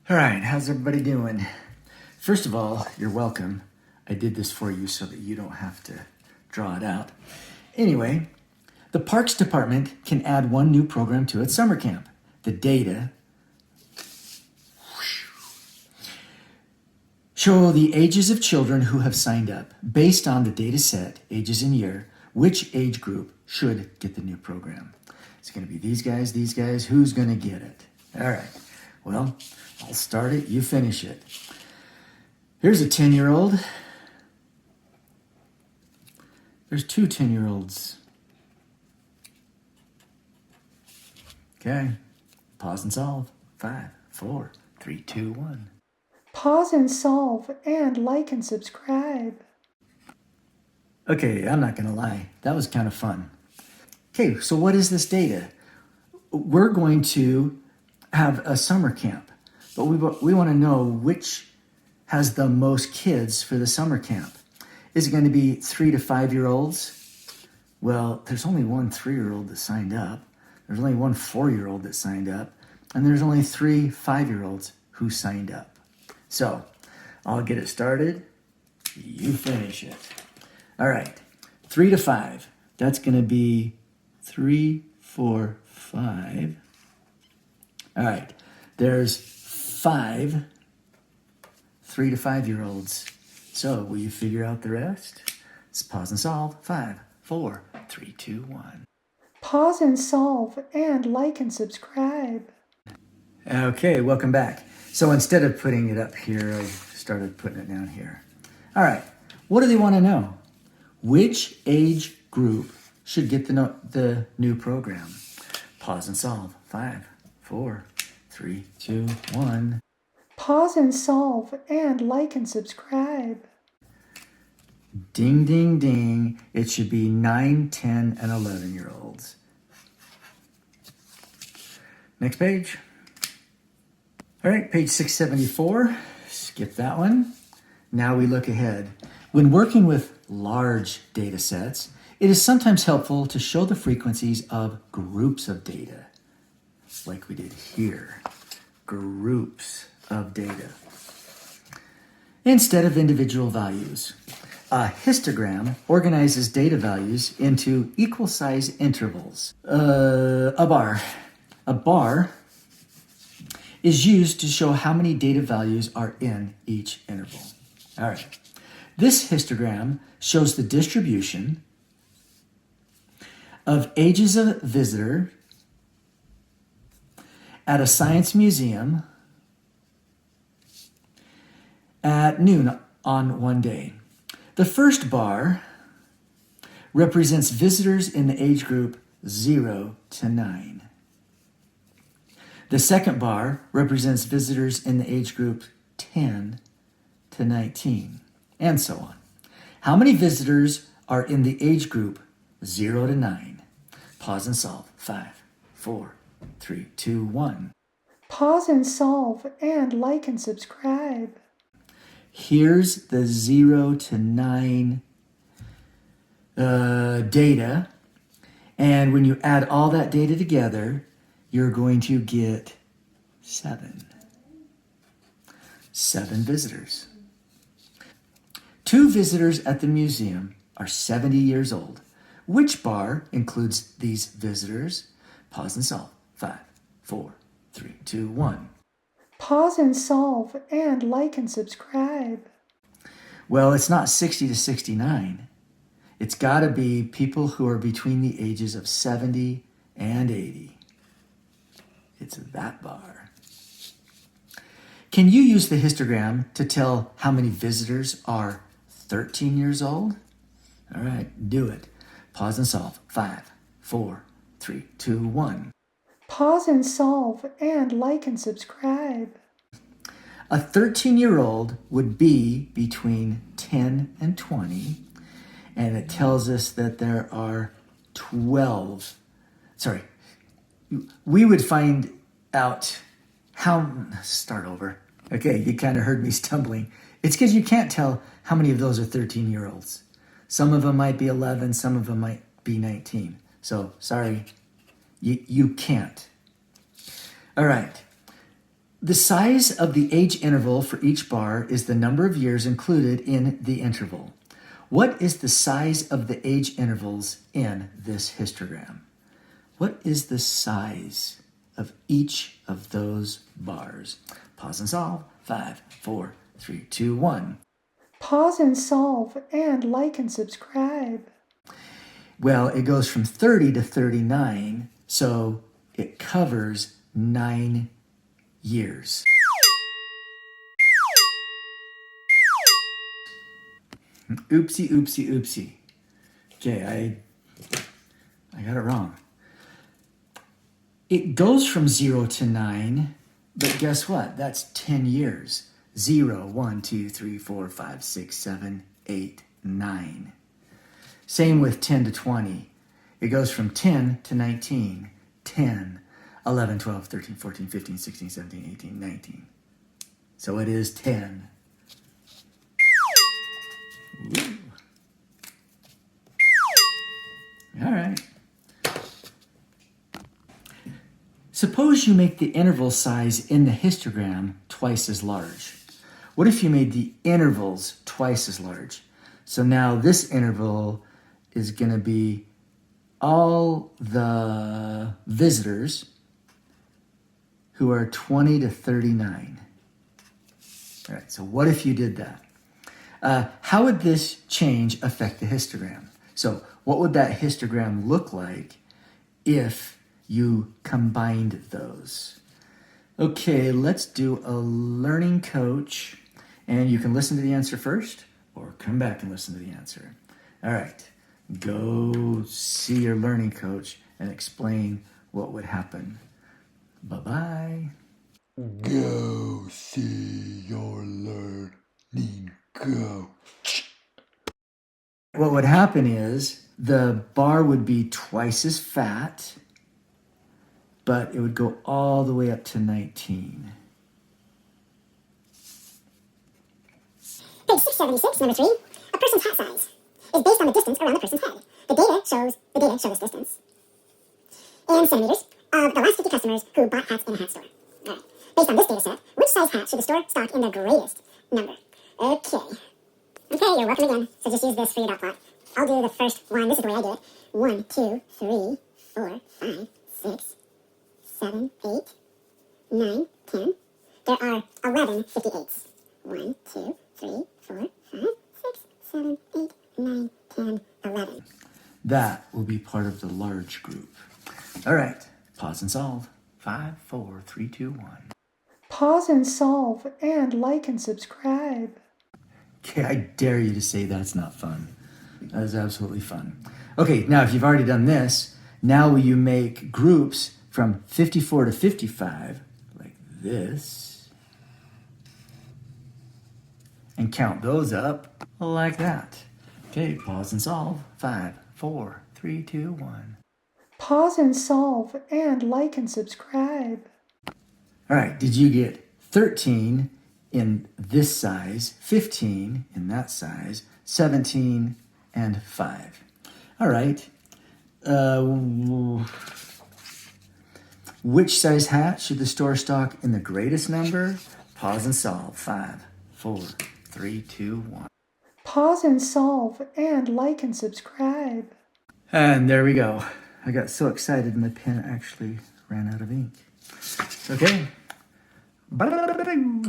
All right, how's everybody doing? First of all, you're welcome. I did this for you so that you don't have to draw it out. Anyway, the Parks Department can add one new program to its summer camp. The data show the ages of children who have signed up. Based on the data set, ages and year, which age group should get the new program? It's going to be these guys, who's going to get it? All right, well, I'll start it, you finish it. Here's a 10-year-old. There's two 10-year-olds. Okay, pause and solve. 5, 4, 3, 2, 1. Pause and solve and like and subscribe. Okay, I'm not gonna lie, that was kind of fun. Okay, so what is this data? We're going to have a summer camp, but we want to know which has the most kids for the summer camp. Is it going to be 3 to 5 year olds? Well, there's only one 3-year-old that signed up. There's only one 4-year-old that signed up. And there's only 3 5-year-olds who signed up. So I'll get it started. You finish it. All right, 3 to 5. That's going to be 3, 4, 5. All right, there's 5 3 to 5-year-olds. So will you figure out the rest? Let's pause and solve. 5, 4, 3, 2, 1. Pause and solve and like and subscribe. Okay, welcome back. So instead of putting it up here, I started putting it down here. All right, what do they want to know? Which age group should get the new program? Pause and solve. 5, 4, 3, 2, 1. Pause and solve and like and subscribe. Ding, ding, ding. It should be 9, 10, and 11-year-olds. Next page. All right, page 674. Skip that one. Now we look ahead. When working with large data sets, it is sometimes helpful to show the frequencies of groups of data, like we did here. Groups of data instead of individual values. A histogram organizes data values into equal size intervals. A bar is used to show how many data values are in each interval. All right. This histogram shows the distribution of ages of visitor at a science museum at noon on one day. The first bar represents visitors in the age group 0 to 9. The second bar represents visitors in the age group 10 to 19, and so on. How many visitors are in the age group 0 to 9? Pause and solve. 5, 4, 3, 2, 1. Pause and solve and like and subscribe. Here's the 0 to 9 data. And when you add all that data together, you're going to get 7. 7 visitors. 2 visitors at the museum are 70 years old. Which bar includes these visitors? Pause and solve. 5, 4, 3, 2, 1. Pause and solve and like and subscribe. Well, it's not 60 to 69. It's got to be people who are between the ages of 70 and 80. It's that bar. Can you use the histogram to tell how many visitors are 13 years old? All right, do it. Pause and solve. 5, 4, 3, 2, 1. Pause and solve and like and subscribe. A 13-year-old would be between 10 and 20, and it tells us that there are 12. Sorry, we would find out how. Start over. Okay, you kind of heard me stumbling. It's because you can't tell how many of those are 13-year-olds. Some of them might be 11, some of them might be 19. So, sorry, you can't. All right. The size of the age interval for each bar is the number of years included in the interval. What is the size of the age intervals in this histogram? What is the size of each of those bars? Pause and solve. 5, 4, 3, 2, 1. Pause and solve and like and subscribe. Well, it goes from 30 to 39, so it covers 9 years. Oopsie, oopsie, oopsie. Okay, I got it wrong. It goes from 0 to 9, but guess what? That's 10 years. 0, 1, 2, 3, 4, 5, 6, 7, 8, 9. Same with 10 to 20. It goes from 10 to 19, 10, 11, 12, 13, 14, 15, 16, 17, 18, 19. So it is 10. Ooh. All right. Suppose you make the interval size in the histogram twice as large. What if you made the intervals twice as large? So now this interval is going to be all the visitors who are 20 to 39. All right, so what if you did that? How would this change affect the histogram? So what would that histogram look like if you combined those? Okay, let's do a learning coach, and you can listen to the answer first or come back and listen to the answer. All right, go see your learning coach and explain what would happen. Bye-bye. Go see your learning coach. What would happen is the bar would be twice as fat, but it would go all the way up to 19. Page 676, number 3. A person's hat size is based on the distance around the person's head. The data shows this distance in centimeters of the last 50 customers who bought hats in a hat store. All right. Based on this data set, which size hat should the store stock in the greatest number? Okay, you're welcome again. So just use this for your dot plot. I'll do the first one. This is the way I do it. 1, 2, 3, 4, 5, 6, 7, 8, 9, 10. There are 11 58s. 1, 2, 3, 4, 5, 6, 7, 8, 9, 10, 11. That will be part of the large group. All right, pause and solve. 5, 4, 3, 2, 1. Pause and solve and like and subscribe. Okay, I dare you to say that's not fun. That is absolutely fun. Okay, now if you've already done this, now will you make groups from 54 to 55, like this, and count those up like that. Okay, pause and solve. 5, 4, 3, 2, 1. Pause and solve and like and subscribe. All right, did you get 13 in this size, 15 in that size, 17, and 5? All right. Which size hat should the store stock in the greatest number? Pause and solve. 5, 4, 3, 2, 1. Pause and solve and like and subscribe. And there we go. I got so excited my pen actually ran out of ink. Okay. Bye.